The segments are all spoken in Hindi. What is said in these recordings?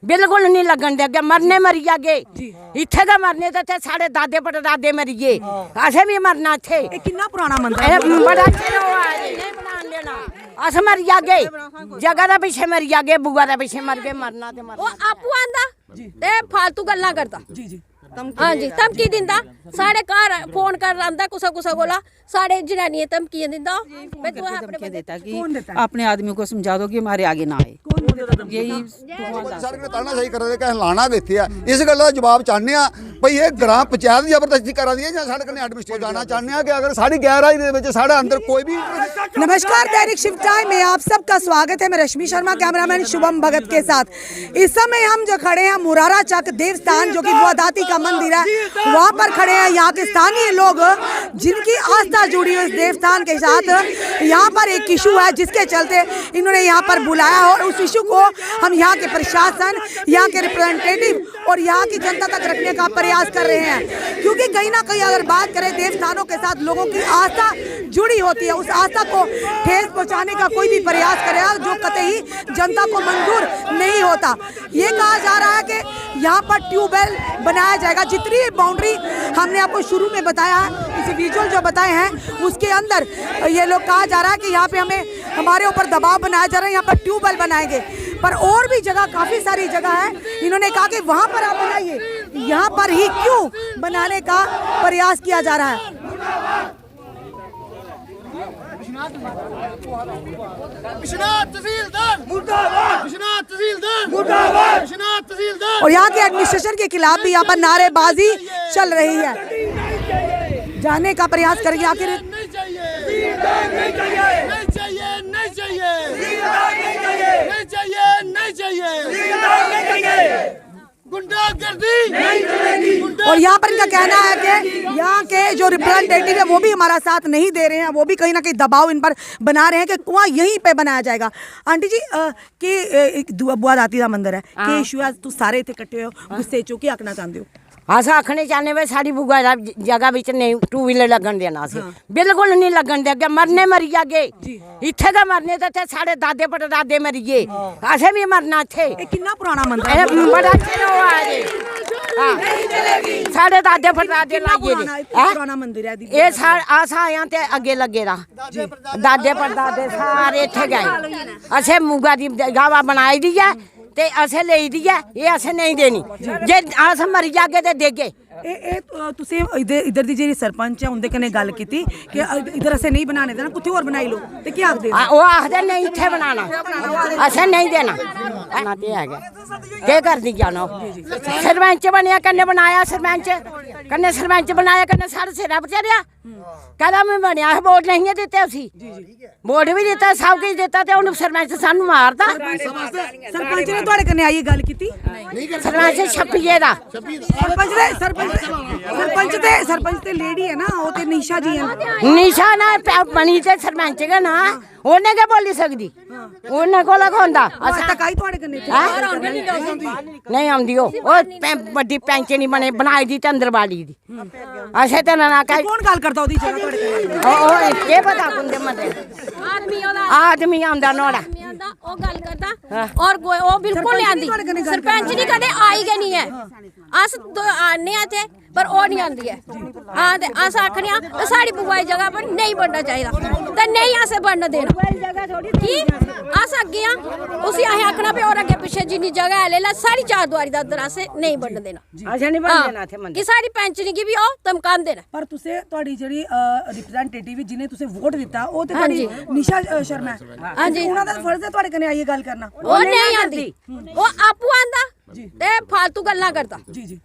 बिल्कुल नहीं लगन देगे मरने मरी जागे इत्थे का मरने थे साढ़े दादे परदादे मरी गए असें भी मरना थे कितना पुराना मंदिर है बड़ा चिर हुआ है नहीं बनान देना अस मर जागे जगह दा पीछे मर जागे बुआ दा पीछे मर गए मरना ते मरना ਉਹ ਆਪੂ ਆਂਦਾ ਤੇ ਫालतू ਗੱਲਾਂ ਕਰਦਾ जी जी ਹਾਂਜੀ ਧਮਕੀ ਦਿੰਦਾ ਸਾਡੇ ਘਰ ਫੋਨ ਕਰ ਆਂਦਾ ਕੁਸਾ ਕੋਲਾ ਸਾਡੇ ਜਨਾਨੀਆਂ ਧਮਕੀਆਂ ਦਿੰਦਾ ਮੈਂ ਤੂੰ ਆਪਣੇ देता कि अपने आदमी को समझा दो कि हमारे आगे ना आए यही ਸਰ ਨੇ ਤਾਣਾ ਸਹੀ ਕਰਦੇ ਕਿ ਹਲਾਣਾ ਦਿੱਤੇ ਆ ਇਸ ਗੱਲ ਦਾ ਜਵਾਬ ਚਾਹੁੰਦੇ ਆ ਭਈ ਇਹ ਗ੍ਰਾਮ ਪੰਚਾਇਤ ਜ਼ਬਰਦਸਤੀ ਕਰਾ ਦੀ ਹੈ ਜਾਂ ਸਾਡੇ ਕਨੇ ਐਡਮਿਨਿਸਟ੍ਰੇਸ਼ਨ ਜਾਣਾ ਚਾਹੁੰਦੇ ਆ ਕਿ ਅगर ਸਾਡੀ ਗੈਰਾਜ ਦੇ ਵਿੱਚ ਸਾਡਾ ਅੰਦਰ ਕੋਈ ਵੀ नमस्कार दैनिक शिव टाइम में आप सबका स्वागत है। मैं रश्मि शर्मा कैमरामैन शुभम भगत के साथ। इस समय हम जो खड़े हैं मुरारा चक देवस्थान जो कि बुआदाती का मंदिर है वहाँ पर खड़े हैं। यहाँ के स्थानीय लोग जिनकी आस्था जुड़ी हुई इस देवस्थान के साथ यहाँ पर एक इशू है जिसके चलते इन्होंने यहाँ पर बुलाया और उस इशू को हम यहाँ के प्रशासन यहाँ के रिप्रेजेंटेटिव और यहाँ की जनता तक रखने का प्रयास कर रहे हैं क्योंकि कहीं ना कहीं अगर बात करें देवस्थानों के साथ लोगों की आस्था जुड़ी होती है उस आस्था को ठेस पहुंचाने का कोई भी प्रयास करेगा जो कतई जनता को मंजूर नहीं होता। ये कहा जा रहा है कि यहाँ पर ट्यूबवेल बनाया जाएगा। जितनी बाउंड्री हमने आपको शुरू में बताया है इस विजुअल जो बताए हैं उसके अंदर ये लोग कहा जा रहा है कि यहाँ पे हमें हमारे ऊपर दबाव बनाया जा रहा है यहाँ पर ट्यूबवेल बनाएंगे पर और भी जगह काफ़ी सारी जगह है। इन्होंने कहा कि वहाँ पर आप बनाइए यहाँ पर ही क्यों बनाने का प्रयास किया जा रहा है। और यहाँ के एडमिनिस्ट्रेशन के खिलाफ भी यहाँ पर नारेबाजी चल रही है। जानने का प्रयास करेंगे आखिर और यहाँ पर इनका कहना है कि यहाँ के जो रिप्रेजेंटेटिव है वो भी हमारा साथ नहीं दे रहे हैं वो भी कहीं ना कहीं दबाव इन पर बना रहे हैं कि कुआं यहीं पे बनाया जाएगा। आंटी जी कि बुआदाती का मंदिर है कि इशू है तुम सारे इतने इकट्ठे हो गुस्से चो क्या आखना चाहते हो। अस आखने चाहने वे साड़ी बुआ दा जगह बिच नहीं टू व्हीलर लगन देना असें बिल्कुल नहीं लगन देगे मरने मरी जागे इत्थे का मरने थे साढ़े दादे परदादे मरी गए असें भी मरना थे कितना पुराना मंदिर है बड़ा चिर हुआ है साढ़े दादे परदादे लागे पुराना मंदिर है ये अस आया ते अगे लगे रहा दादे परदादे सारे इत्थे गए असें मुगा दी गावा बनाई दी है ते असें लेई दी है ये असें नहीं देनी जे अस मरी जागे ते देगे। तुसें इधर दी जेह्ड़ी सरपंच है उंदे कन्नै गल कीती कि इधर असें नहीं बनाने देना कुत्थे होर बनाई लो ते केह् आखदे ओह् आखदे नहीं इत्थे बनाना असें नहीं देना ना ते है केह् करदी जाना सरपंच बनेआ कन्नै बनाया सरपंच बनाया कन्नै साढ़े सिरा पर चढ़ेआ कहदा मैं बनेआ वोट नहीं दित्ते उसी वोट भी दित्ता सब कुछ दित्ता ते हुन सरपंच सानू मारदा सरपंच ने तुहाडे कन्नै आइयै गल कीती सरपंच छप्पिए दा सरपंच ते लेडी है ना वो ते निशा जी है निशा ना बनी ते सरपंच गै ना उन्हें क्या बोली सकदी उन्हें कोला होंदा तकाई तुहाडे कन्नै नहीं आंदी ओ बड़ी पेंशन बने बनाई दी ते अंदर बाड़ी दी असें ते ना कहीं कौन गल करदा ओदी जगह तुहाडे कन्नै ओ के पता कुंदे मते आदमी आंदा नोड़ा ਉਹ ਗੱਲ ਕਰਦਾ ਔਰ ਉਹ ਬਿਲਕੁਲ ਨਹੀਂ ਆਂਦੀ ਸਰਪੰਚ ਨਹੀਂ ਕਦੇ ਆਈ ਗਈ ਨਹੀਂ ਹੈ ਅਸ ਆਨੇ ਆ ਤੇ पर वो नहीं आती है हाँ तो अस आखने तो साड़ी बुआई जगह पर नहीं बनना चाहिए तो नहीं असें बनना देना की अस अगे उसी असें आखना भी और अगे पिछे जिन्नी जगह है ले ला सारी चार दुआरी का अंदर असें नहीं बनना देना कि साड़ी पेंशनी की भी आओ धमकान देना पर तुसें तुहाडी जेह्ड़ी रिप्रेजेंटेटिव जिन्हें तुसें वोट दित्ता ओह् ते तुहाडी निशा शर्मा है हां जी उन्हां दा फर्ज है तुहाडे कन्नै आइयै गल करना ओह् नहीं आंदी ओह् आपू आंदा ते फालतू गल्लां करदा जी जी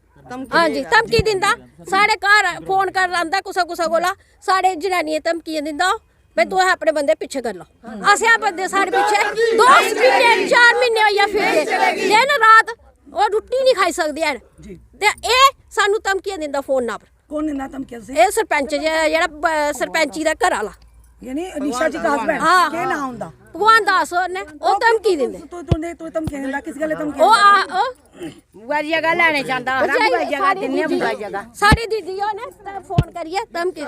हाँ जी धमकी दिंदा साढ़े घर फोन कर आंदा कुसा कोला साढ़े जनानियां धमकियां दिंदा मैं तू अपने बंदे पीछे कर लो असें बंदे साढ़े पीछे 2 महीने 4 महीने होइया फिरदे दिन रात ओह् रुट्टी नहीं खाई सकदे हैन ते एह् सानू धमकियां दिंदा फोना पर कौन दिंदा धमकियां एह् सरपंच जेह्ड़ा सरपंची दा घर आह्ला यानी निशा जी का हस्बैंड केह् नाम हुंदा भगवान दास होर ने ओह् धमकी दिंदे तू धमकी दिंदा किस गल्ला धमकी बुआ जी जगह लेने चाहता बुआ जी जगह दिन्ने बुआ जी जगह सारी दीदियों ने फोन करिए धमकी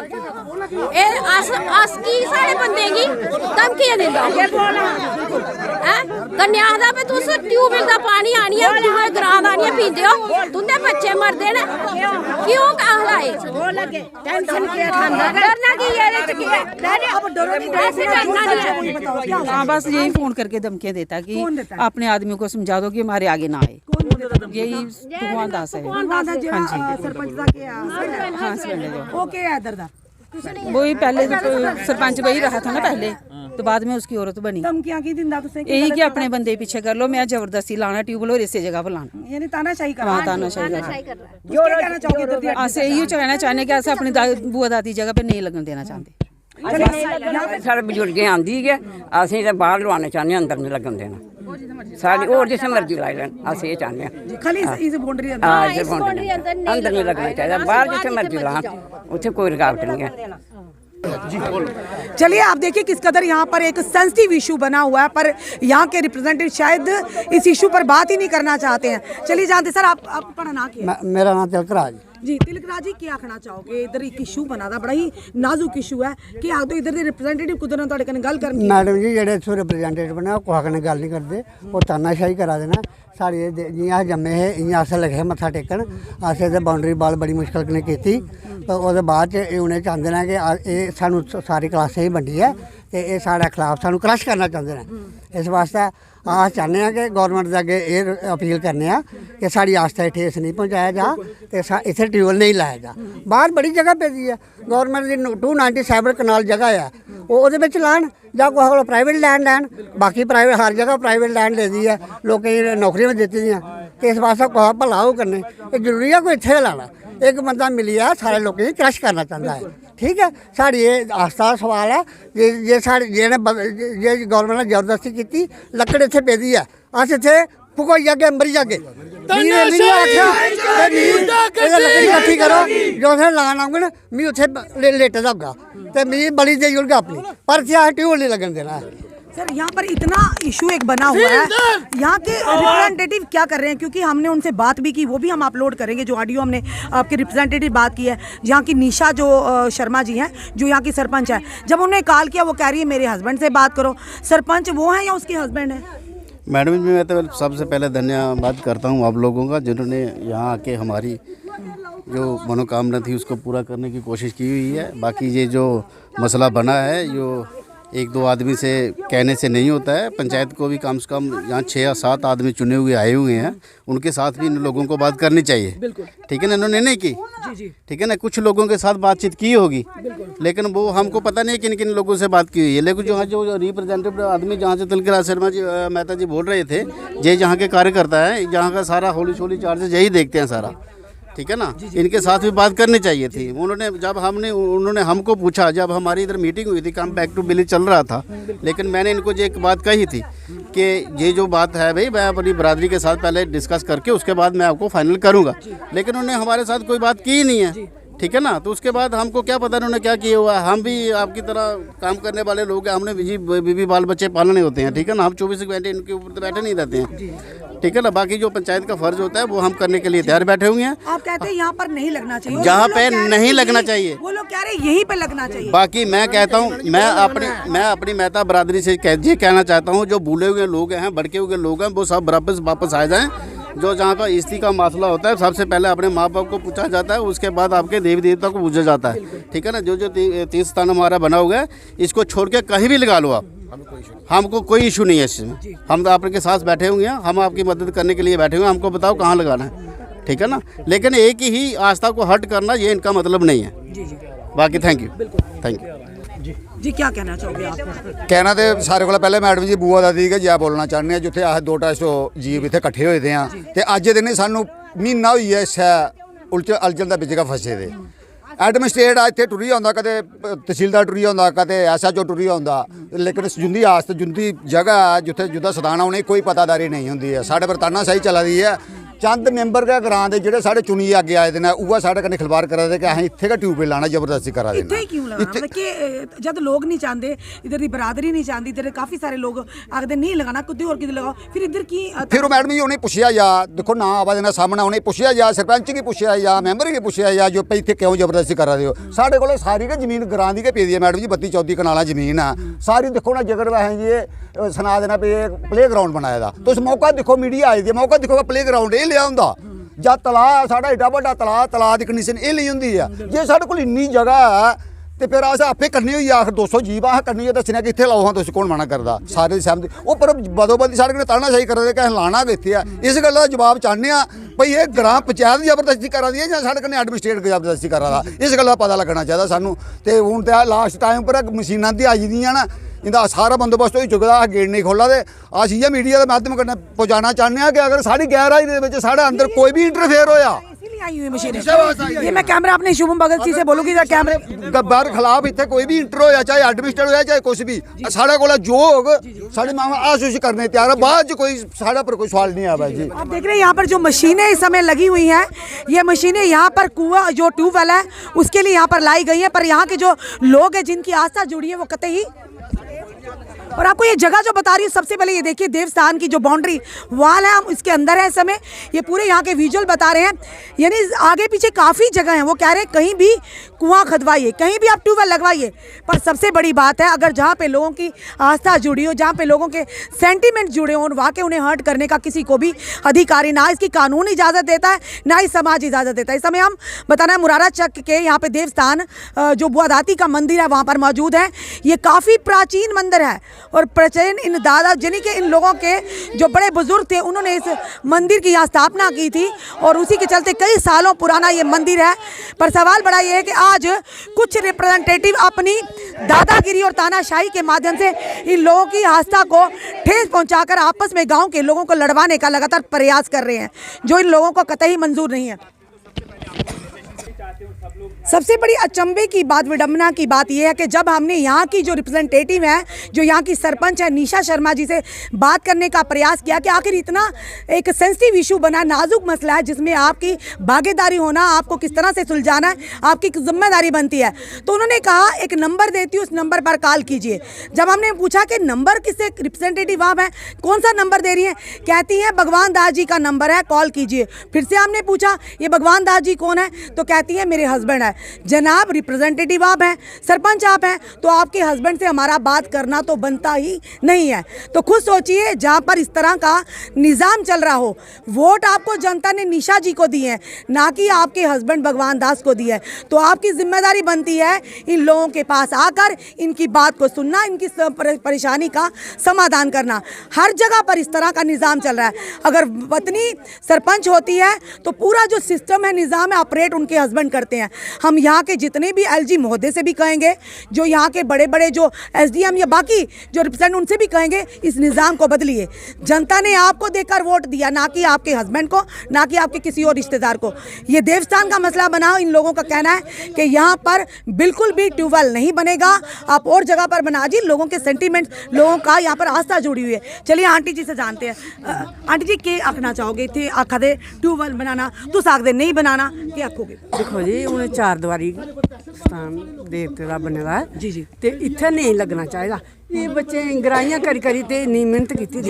ए अस की सारे बंदे की धमकी दिंदा हैं कन्या दा पे तुस ट्यूबवेल दा पानी आनी है दूए ग्रां दा आनी पींदे हो तुंदे बच्चे मरदे ने क्यों कहलाए वो लगे टेंशन क्या खांदा डरना की है डरे अब डरो नहीं डरना नहीं है हाँ बस यही फोन करके धमकियाँ देता कि अपने आदमी को समझा दो कि हमारे आगे ना आए यही भगवान दास है सरपंच दा के हाँ हस्बैंड है जो ओके है इधर दा वही पहले सरपंच वही रहा था ना पहले तो बाद में उसकी औरत बनी धमकियां की दिंदा तुसे यही कि अपने बंदे पीछे कर लो मैं जबरदस्ती लाना ट्यूबवेल और इसी जगह पर लाना यानी तानाशाही कर हाँ तानाशाही कर जो कहना चाहोगे इधर दी ऐसे यही कहना चाहने कि ऐसे अपनी बुआ दादी जगह पे नहीं लगन देना चाहते सारे बजुर्ग आंदी है असं तो बाहर लवाना चाहते अंदर नहीं लगन देना सारी और जिस मर्जी लाई लैन अस ये चाहते खाली इस बाउंड्री अंदर हाँ इधर बाउंड्री अंदर नहीं लगना चाहिए बाहर जिथे मर्जी लान उत्थे कोई रुकावट नहीं है चलिए आप देखिए किस कदर यहाँ पर एक सेंसिटिव इशू बना हुआ है पर यहाँ के रिप्रेजेंटेटिव शायद इस इशू पर बात ही नहीं करना चाहते हैं। चलिए जानते सर आप अपना नाम क्या है? मेरा नाम तिलकराज जी तिलकराज जी क्या आखना चाहोगे इधर एक इशू बना था बड़ा ही नाजुक इशू है कि आप तो इधर दे रिप्रेजेंटेटिव कुदर नाल कने गल करनी मैडम जी जेडे इत्थों रिप्रेजेंटेटिव बने ओह् कुसै कन्नै गल नहीं करदे ओह् तानाशाही करा दे न साढ़े जियां अस जम्मे हे इयां अस लगे मत्था टेकन अस इधर बाउंड्री बाल बड़ी मुश्किल कन्नै कीती तो ओह्दे बाद च उ'नें चांह्दे न कि एह् सानूं सारी क्लासें गी बंडी है ते एह् साढ़े खिलाफ सानूं क्रश करना चांह्दे न इस वास्ते अस चाहते हैं कि गौरमेंट दे अग्गे एह् अपील करने आ कि साढ़ी आस्था ठेस नहीं पहुँचाया जा ते इत्थै ट्यूबवेल नहीं लाया जा बाहर बड़ी जगह पेदी है गौरमेंट दी 297 कनाल जगह है ओह्दे बिच लान जां कुसै कोल प्राइवेट लैंड लैन बाकी प्राइवेट हर जगह प्राइवेट लैंड दे दी है लोकें गी नौकरियां भी दित्ती दियां ते इस वास्ते कुसै भला होग करने एह् जरूरी है कोई इत्थै लाना एक बंदा मिलियै सारे लोकें गी क्रश करना चांह्दा है ठीक है साढ़ी ये आस्था दा सवाल है जे साढ़े जे गौरमेंट ने जबरदस्ती की लकड़ इत्थै पेदी है अस इत्थै भुकोई जागे मरी जागे लकड़ी कट्ठी करो जो उत्थै लान आङन मी उत्थै लेटे दा होगा ते मी बड़ी देई ओड़गा अपनी पर इत्थै अस ट्यूबवेल नहीं लगन देना सर यहाँ पर इतना इशू एक बना हुआ है यहाँ के रिप्रेजेंटेटिव क्या कर रहे हैं क्योंकि हमने उनसे बात भी की वो भी हम अपलोड करेंगे जो ऑडियो हमने आपके रिप्रेजेंटेटिव बात की है यहाँ की निशा जो शर्मा जी हैं जो यहाँ की सरपंच है जब उन्होंने कॉल किया वो कह रही है मेरे हस्बैंड से बात करो सरपंच वो हैं या उसके हस्बैंड हैं? मैडम जी मैं तो सबसे पहले धन्यवाद करता हूँ आप लोगों का जिन्होंने यहाँ आके हमारी जो मनोकामना थी उसको पूरा करने की कोशिश की हुई है। बाकी ये जो मसला बना है जो एक दो आदमी से कहने से नहीं होता है पंचायत को भी कम से कम यहाँ 6 या 7 आदमी चुने हुए आए हुए हैं उनके साथ भी इन लोगों को बात करनी चाहिए ठीक है ना इन्होंने नहीं की ठीक है ना कुछ लोगों के साथ बातचीत की होगी लेकिन वो हमको पता नहीं किन किन लोगों से बात की हुई है लेकिन जो रिप्रेजेंटेटिव आदमी जहाँ से तिलकराज शर्मा जी मेहता जी बोल रहे थे ये जहाँ के कार्यकर्ता है जहाँ का सारा होली शोली चार्जेस यही देखते हैं सारा ठीक है ना इनके साथ भी बात करनी चाहिए थी उन्होंने हमको पूछा जब हमारी इधर मीटिंग हुई थी कम बैक टू विलेज चल रहा था लेकिन मैंने इनको जो एक बात कही थी कि ये जो बात है भाई मैं अपनी बरादरी के साथ पहले डिस्कस करके उसके बाद मैं आपको फाइनल करूँगा लेकिन उन्होंने हमारे साथ कोई बात की ही नहीं है ठीक है ना तो उसके बाद हमको क्या पता उन्होंने क्या किया हुआ है हम भी आपकी तरह काम करने वाले लोग हैं हमने बीवी बाल बच्चे पालने होते हैं ठीक है ना हम 24 घंटे इनके ऊपर तो बैठे नहीं रहते हैं ठीक है ना बाकी जो पंचायत का फर्ज होता है वो हम करने के लिए तैयार बैठे हुए हैं। आप कहते हैं यहाँ पर नहीं लगना चाहिए जहाँ पे नहीं लगना चाहिए वो लोग कह रहे हैं यहीं पे लगना चाहिए बाकी मैं कहता हूँ मैं अपनी मेहता बरादरी से ये कहना चाहता हूँ जो भूले हुए लोग हैं भड़के हुए लोग हैं वो सब बराबर वापस आ जाएँ जो जहाँ का स्त्री का मसला होता है सबसे पहले अपने माँ बाप को पूछा जाता है उसके बाद आपके देवी देवता को पूछा जाता है ठीक है ना जो तीर्थ स्थान हमारा बना हुआ है इसको छोड़ के कहीं भी लगा लो आप हमको कोई इशू नहीं है इसमें हम तो आपके साथ बैठे हुए हैं हम आपकी मदद करने के लिए बैठे हुए हैं हमको बताओ कहाँ लगाना है ठीक है ना लेकिन एक ही आस्था को हट करना ये इनका मतलब नहीं है बाकी थैंक यू जी क्या कहना चाहोगे आप कहना तो सारे को पहले मैडम जी बुआ दादी के जै बोलना चाहते हैं जिथे अस 2-250 जीव इतने कट्ठे होए दे हैं तो अज दिन सानू महीना होई है इस अलझन का बिजगा फसे दे एडमिनिस्ट्रेट इतने टुरी आंदा कदे तहसीलदार टुरी आंदा कदे SHO टुरी आंदा लेकिन जुंदी आस्त जुंदी जगह है जिथे जुदा सदाना उन्हें कोई पतादारी नहीं होंगी है साढ़े पर तानाशाही चला दी है चंद मैंबर के ग्रां दे जेह्ड़े साढ़े चुनियै अग्गे आए दे ने उ'ऐ साढ़े कन्नै खिलवाड़ करा दे कि असें इत्थे गै ट्यूबवेल लाना जबरदस्ती करा दे इत्थे क्यों लगाना मतलब कि जब लोग नहीं चाहते इधर की बरादरी नहीं चाहती इधर काफी सारे लोग आखदे नहीं लगाना कुछ और किधर लगाओ फिर इधर की फिर ओह् मैडम जी उ'नेंगी पुच्छेआ जा देखो ना आवा दे ना सामने उ'नेंगी पुच्छेआ जा सरपंच गी पुच्छेआ जा मैंबर गी पुच्छेआ जा जो भाई इत्थे क्यों जबरदस्ती करा दे हो साढ़े कोल सारी गै जमीन ग्रां दी गै पेदी है मैडम जी 32-34 कनाला जमीन है सारी देखो ना जगर असें जी सना देना पे प्ले ग्राउंड बनाए दा तुस मौका दिक्खो मीडिया आई दी मौका दिक्खो प्ले ग्राउंड एह् लिया होंदा जां तलाऽ साढ़ा एड्डा बड्डा तलाऽ दी कंडीशन एह् लेई होंदी है जे साढ़े कोल इन्नी जगह है तो फिर अस आपे करनी होई आखर 200 जीव अस करनी है दस्सने कि इत्थे लाओ हां तुस कौन मना करदा सारे सैह्मत ओह् पर बदोबदी साढ़े कन्नै तानाशाही करा दे कि असें लाना गै इत्थे है इस गल्ला दा जवाब चाहन्ने आं भाई एह् ग्राम पंचायत जबरदस्ती करा दी है जां साढ़े कन्नै एडमिनिस्ट्रेट जबरदस्ती करा दा इस गल्ला दा पता लगना चाहिदा सानूं ते हून ते लास्ट टाइम पर मशीनां दी आई दियां ना इंदा सारा बंदोबस्त होई चुके दा अस गेट नहीं खोला दे अस इ'यै मीडिया के माध्यम कन्नै पहुँचाना चाहन्ने आं कि अगर साढ़ी गैरहाजरी दे विच साढ़े अंदर कोई भी इंटरफेयर होया आई हुई मशीनें ये मैं कैमरा अपने शुभम भगत जी से बोलूंगी कैमरे गब्बर खिलाफ इतने कोई भी इंटर होया चाहे एडमिनिस्ट्रेट होया चाहे कुछ भी साढ़े कोल जो होग साढ़ी मां अस उसी करने तैयार है बाद कोई साढ़े पर कोई सवाल नहीं आवा जी आप देख रहे हैं यहाँ पर जो मशीनें इस समय लगी हुई हैं ये मशीनें यहाँ पर कुआं जो ट्यूबवेल है उसके लिए यहाँ पर लाई गई हैं पर यहाँ के जो लोग हैं जिनकी आस्था जुड़ी है वो कतई और आपको ये जगह जो बता रही हूँ सबसे पहले ये देखिए देवस्थान की जो बाउंड्री वाल है हम इसके अंदर है इस समय ये पूरे यहाँ के विजुअल बता रहे हैं यानी आगे पीछे काफ़ी जगह है वो कह रहे हैं कहीं भी कुआं खदवाइए कहीं भी आप ट्यूबवेल लगवाइए पर सबसे बड़ी बात है अगर जहाँ पे लोगों की आस्था जुड़ी हो जहाँ पे लोगों के सेंटिमेंट जुड़े हों वाकई उन्हें हर्ट करने का किसी को भी अधिकारी ना इसकी कानून इजाज़त देता है ना ही समाज इजाज़त देता है। इस समय हम बताना है मुरारा चक के यहाँ पे देवस्थान जो बुआ दाती का मंदिर है वहाँ पर मौजूद है। ये काफ़ी प्राचीन मंदिर है और प्राचीन इन दादा यानी कि इन लोगों के जो बड़े बुजुर्ग थे उन्होंने इस मंदिर की यहाँ स्थापना की थी और उसी के चलते कई सालों पुराना ये मंदिर है। पर सवाल बड़ा ये है कि आज कुछ रिप्रेजेंटेटिव अपनी दादागिरी और तानाशाही के माध्यम से इन लोगों की आस्था को ठेस पहुंचाकर आपस में गांव के लोगों को लड़वाने का लगातार प्रयास कर रहे हैं जो इन लोगों को कतई मंजूर नहीं है। सबसे बड़ी अचंभे की बात विडम्बना की बात यह है कि जब हमने यहाँ की जो रिप्रेजेंटेटिव है जो यहाँ की सरपंच है निशा शर्मा जी से बात करने का प्रयास किया कि आखिर इतना एक सेंसिटिव इशू बना नाजुक मसला है जिसमें आपकी भागीदारी होना आपको किस तरह से सुलझाना है आपकी जिम्मेदारी बनती है तो उन्होंने कहा एक नंबर देती हूँ उस नंबर पर कॉल कीजिए। जब हमने पूछा कि नंबर किससे रिप्रेजेंटेटिव आप हैं कौन सा नंबर दे रही हैं कहती हैं भगवान दास जी का नंबर है कॉल कीजिए। फिर से हमने पूछा ये भगवान दास जी कौन है तो कहती है मेरे हस्बैंड है। जनाब रिप्रेजेंटेटिव आप हैं सरपंच आप हैं तो आपके हस्बैंड से हमारा बात करना तो बनता ही नहीं है। तो खुद सोचिए जहाँ पर इस तरह का निज़ाम चल रहा हो वोट आपको जनता ने निशा जी को दिए हैं ना कि आपके हस्बैंड भगवान दास को दिया है तो आपकी जिम्मेदारी बनती है इन लोगों के पास आकर इनकी बात को सुनना इनकी परेशानी का समाधान करना। हर जगह पर इस तरह का निज़ाम चल रहा है। अगर पत्नी सरपंच होती है तो पूरा जो सिस्टम है निज़ाम है ऑपरेट उनके हस्बैंड करते हैं। हम यहाँ के जितने भी एलजी महोदय से भी कहेंगे जो यहाँ के बड़े बड़े जो एसडीएम या बाकी जो रिप्रेजेंट उनसे भी कहेंगे इस निज़ाम को बदलिए। जनता ने आपको देकर वोट दिया ना कि आपके हस्बैंड को ना कि आपके किसी और रिश्तेदार को। ये देवस्थान का मसला बनाओ इन लोगों का कहना है कि यहाँ पर बिल्कुल भी ट्यूबवेल नहीं बनेगा आप और जगह पर बना जी। लोगों के सेंटीमेंट लोगों का यहाँ पर आस्था जुड़ी हुई है। चलिए आंटी जी से जानते हैं आंटी जी के आखना चाहोगे इतने आखा दे ट्यूबवेल बनाना तुस आखदे नहीं बनाना के आखोगे। देखो जी उन्हें चार दीवारी स्थान देवते का बने दा है जी ते इत्थे नहीं लगना चाहिए। ये बच्चे गराइयां करी ते इन्नी मेहनत की थी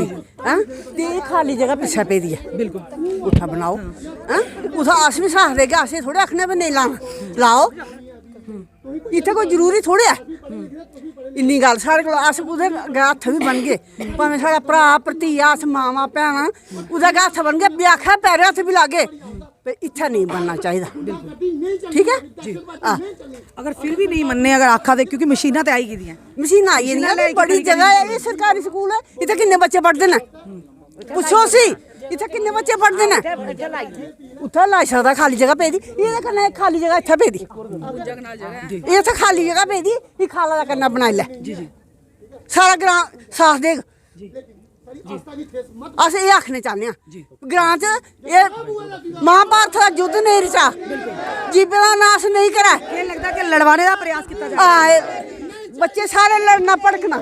हैं ते खाली जगह पिछा पे दी है बिल्कुल उठा बनाओ हैं उस अस भी साथ देगे असें थोड़े आखने पे नहीं लाना लाओ इत्थे कोई जरूरी थोड़े है इन्नी गल साढ़े को अस कुदै हत्थ भी बन गए भावें साढ़ा भरा भरतीया अस मावां भैनां कुदै हत्थ बन गए ब्याखा पैरे हत्थ भी लागे इत्थे नहीं बनना चाहिए। ठीक है जी अगर फिर भी नहीं मनने अगर आखा दे क्योंकि मशीना तो आई गई मशीन आई नहीं बड़ी जगह है ये सरकारी स्कूल है इत्थे किन्ने बच्चे पढ़ते हैं पुछो सी इत्थे किन्ने बच्चे पढ़ते हैं उत्थे लाई सकदा खाली जगह पेदी एह्दे कन्नै खाली जगह इत्थे पेदी ये इत्थे खाली जगह पेदी ये खाला दा कन्नै बनाई लै सारा ग्रां साथ देग अस ये आखने चाहते हैं ग्रां च ये महाभारत का युद्ध नहीं रचा जीबे का नाश नहीं करा लगता कि लड़वाने का प्रयास किया बच्चे सारे लड़ना भड़कना।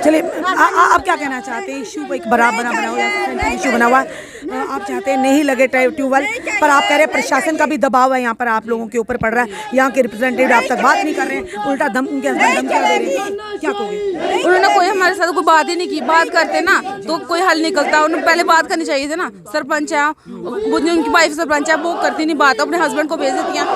चलिए आप क्या कहना चाहते हैं इशू एक बराबर बना हुआ इशू बना हुआ आप चाहते हैं नहीं लगे ट्यूबवेल, पर आप कह रहे हैं प्रशासन का भी दबाव है यहाँ पर आप लोगों के ऊपर पड़ रहा है, यहाँ के रिप्रेजेंटेटिव आप तक बात नहीं कर रहे हैं, उल्टा उनके हस्बैंड धमकियां दे रहे हैं, क्या कहोगे? उन्होंने कोई हमारे साथ कोई बात ही नहीं की। बात करते ना तो कोई हल निकलता, उन्होंने पहले बात करनी चाहिए थी ना। सरपंच है, उनकी वाइफ सरपंच है, वो करती नहीं बात, अपने हस्बैंड को भेज देती हैं,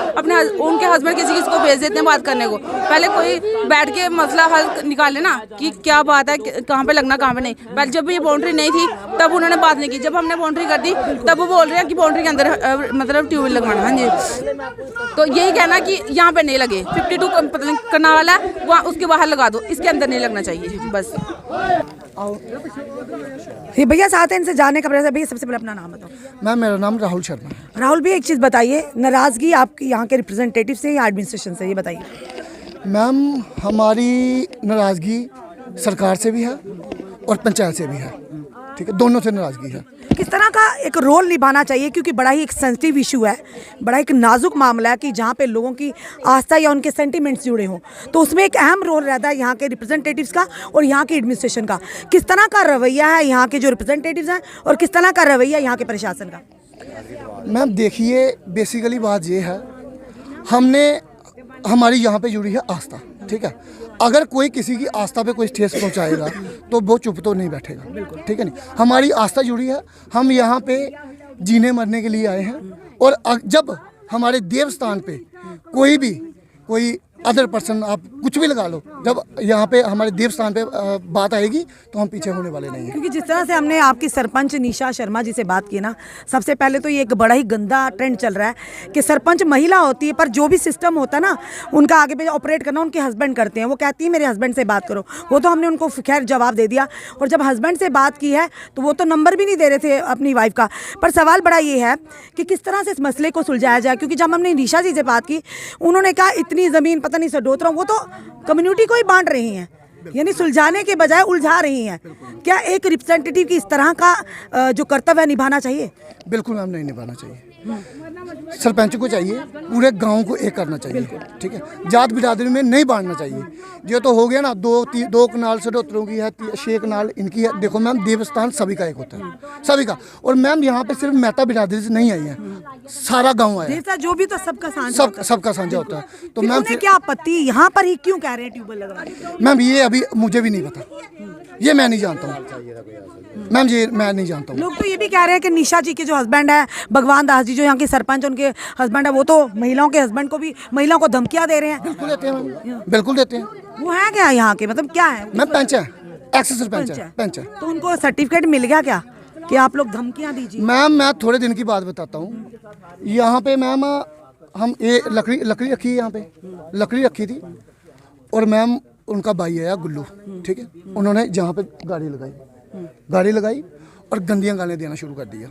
उनके हस्बैंड किसी को भेज देते हैं बात करने को। पहले कोई बैठ के मसला हल निकाले ना कि क्या बात है, कहाँ पे लगना कहाँ पे नहीं। पहले जब ये बाउंड्री नहीं थी तब उन्होंने बात नहीं की, जब हमने बाउंड्री कर दी तब वो बोल रहे हैं कि बाउंड्री के अंदर मतलब ट्यूबवेल लगवाना। हाँ जी, तो यही कहना कि यहाँ पे नहीं लगे, 52 कनाल है वहाँ उसके बाहर लगा दो, इसके अंदर नहीं लगना चाहिए बस। ये भैया साथ हैं, इनसे जानने का प्रयास है। भैया सबसे पहले अपना नाम बताओ। मैम मेरा नाम राहुल शर्मा है। राहुल भी एक चीज़ बताइए, नाराज़गी आपकी यहाँ के रिप्रेजेंटेटिव से या एडमिनिस्ट्रेशन से, ये बताइए। मैम हमारी नाराज़गी सरकार से भी है और पंचायत से भी है, ठीक है, दोनों से नाराज़गी है। किस तरह का एक रोल निभाना चाहिए, क्योंकि बड़ा ही एक सेंसिटिव इशू है, बड़ा एक नाजुक मामला है कि जहाँ पे लोगों की आस्था या उनके सेंटिमेंट्स जुड़े हों, तो उसमें एक अहम रोल रहता है यहाँ के रिप्रेजेंटेटिव्स का और यहाँ के एडमिनिस्ट्रेशन का। किस तरह का रवैया है यहाँ के जो रिप्रेजेंटेटिव्स हैं और किस तरह का रवैया यहाँ के प्रशासन का? मैम देखिए, बेसिकली बात ये है, हमारी यहाँ पे जुड़ी है आस्था, ठीक है। अगर कोई किसी की आस्था पे कोई ठेस पहुँचाएगा तो वो चुप तो नहीं बैठेगा, ठीक है नहीं। हमारी आस्था जुड़ी है, हम यहाँ पे जीने मरने के लिए आए हैं। और जब हमारे देवस्थान पे कोई अदर पर्सन, आप कुछ भी लगा लो, जब यहाँ पे हमारे देवस्थान पे बात आएगी तो हम पीछे होने वाले नहीं हैं। क्योंकि जिस तरह से हमने आपकी सरपंच निशा शर्मा जी से बात की ना, सबसे पहले तो ये एक बड़ा ही गंदा ट्रेंड चल रहा है कि सरपंच महिला होती है, पर जो भी सिस्टम होता है ना उनका आगे पे ऑपरेट करना उनके हस्बैंड करते हैं। वो कहती है मेरे हस्बैंड से बात करो, वो तो हमने उनको खैर जवाब दे दिया, और जब हस्बैंड से बात की है तो वो तो नंबर भी नहीं दे रहे थे अपनी वाइफ का। पर सवाल बड़ा ये है कि किस तरह से इस मसले को सुलझाया जाए, क्योंकि जब हमने निशा जी से बात की, उन्होंने कहा इतनी ज़मीन पता नहीं सडोतरा, वो तो कम्युनिटी को ही बांट रही हैं, यानी सुलझाने के बजाय उलझा रही हैं। क्या एक रिप्रेजेंटेटिव की इस तरह का जो कर्तव्य है निभाना चाहिए? बिल्कुल मैम नहीं निभाना चाहिए। सरपंच को चाहिए पूरे गांव को एक करना चाहिए, ठीक है, जात बिरादरी में नहीं बांटना चाहिए। ये तो हो गया ना, दो कनाल सडोत्रों की है, 6 कनाल इनकी है। देखो मैम, देवस्थान सभी का एक होता है, सभी का। और मैम यहाँ पे सिर्फ मेहता बिरादरी से नहीं आई है, सारा गाँव आया है, जो भी तो सबका साझा सबका साझा होता है। तो मैम क्या आपत्ति, यहाँ पर ही क्यों कह रहे हैं ट्यूबवेल लगवाने? मैम ये अभी मुझे भी नहीं पता, ये मैं नहीं जानता हूँ मैम, ये मैं नहीं जानता हूँ। लोग तो ये भी कह रहे हैं कि निशा जी के जो हस्बैंड है भगवान दास जी, जो यहाँ के सरपंच, उनके हस्बैंड है, वो तो महिलाओं के हस्बैंड को भी, महिलाओं को धमकियां दे रहे हैं। बिल्कुल देते हैं, बिल्कुल देते हैं। वो है क्या यहाँ के, मतलब क्या है? मैम पंच है, एक्स सरपंच है, पंच है। तो उनको सर्टिफिकेट मिल गया क्या कि आप लोग धमकियां दीजिए? मैम मैं थोड़े दिन की बात बताता हूँ। यहाँ पे मैम हम ये लकड़ी रखी है, यहाँ पे लकड़ी रखी थी, और मैम उनका भाई आया गुल्लू, ठीक है, उन्होंने जहाँ पे गाड़ी लगाई और गंदियां गालियां देना शुरू कर दिया।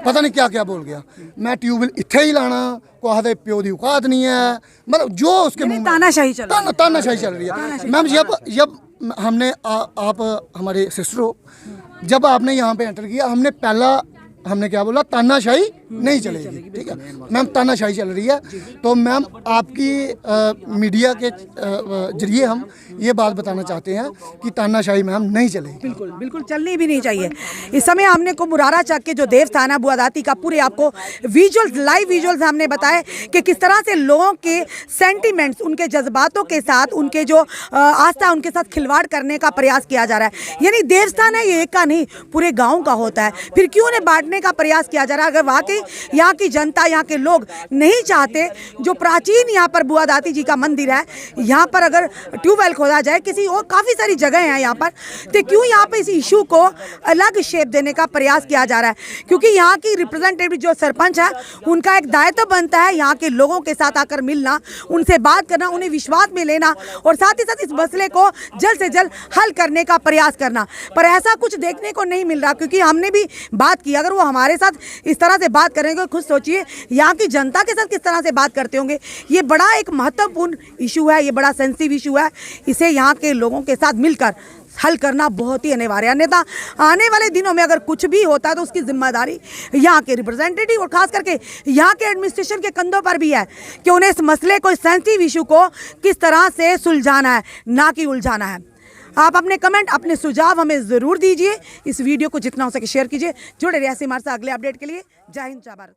पता नहीं क्या क्या बोल गया। मैं ट्यूबवेल इत्थे ही लाना को आदे प्यो दी औकात नहीं है, मतलब जो उसके मुंह में तानाशाही चल रही है। मैम जब हमने आप हमारे सिस्टर हो, जब आपने यहाँ पे एंटर किया, हमने क्या बोला, तानाशाही नहीं चलेगी, ठीक है मैम, तानाशाही चल रही है। तो मैम आपकी मीडिया के जरिए हम ये बात बताना चाहते हैं कि तानाशाही मैम नहीं चलेगी, बिल्कुल चलनी भी नहीं चाहिए। इस समय हमने को मुरारा चक के जो देवस्थान है बुआ दाती का, पूरे आपको विजुअल्स, लाइव विजुअल्स हमने बताए कि किस तरह से लोगों के सेंटिमेंट्स, उनके जज्बातों के साथ, उनके जो आस्था, उनके साथ खिलवाड़ करने का प्रयास किया जा रहा है। यानी देवस्थान है ये एक का नहीं, पूरे गाँव का होता है, फिर क्यों उन्हें बांटने का प्रयास किया जा रहा है? अगर वाकई यहाँ की जनता, यहाँ के लोग नहीं चाहते, जो प्राचीन यहाँ पर बुआ दाती जी का मंदिर है, यहाँ पर अगर ट्यूबवेल खोदा जाए, किसी और काफ़ी सारी जगह हैं यहाँ पर, तो क्यों यहाँ पर इस इशू को अलग शेप देने का प्रयास किया जा रहा है? क्योंकि यहाँ की रिप्रेजेंटेटिव जो सरपंच है, उनका एक दायित्व बनता है यहाँ के लोगों के साथ आकर मिलना, उनसे बात करना, उन्हें विश्वास में लेना, और साथ ही साथ इस मसले को जल्द से जल्द हल करने का प्रयास करना। पर ऐसा कुछ देखने को नहीं मिल रहा, क्योंकि हमने भी बात की, अगर वो हमारे साथ इस तरह से बात करेंगे, खुद सोचिए यहाँ की जनता के साथ किस तरह से बात करते होंगे। ये बड़ा एक महत्वपूर्ण इशू है, ये बड़ा सेंसिटिव इशू है, इसे यहाँ के लोगों के साथ मिलकर हल करना बहुत ही अनिवार्य है। अन्यथा आने वाले दिनों में अगर कुछ भी होता है तो उसकी जिम्मेदारी यहाँ के रिप्रेजेंटेटिव और खास करके यहाँ के एडमिनिस्ट्रेशन के कंधों पर भी है कि उन्हें इस मसले को, इस सेंसिटिव इशू को किस तरह से सुलझाना है, ना कि उलझाना है। आप अपने कमेंट, अपने सुझाव हमें ज़रूर दीजिए। इस वीडियो को जितना हो सके शेयर कीजिए। जुड़े रहिए हमारे साथ अगले अपडेट के लिए। जय हिंद, जय भारत।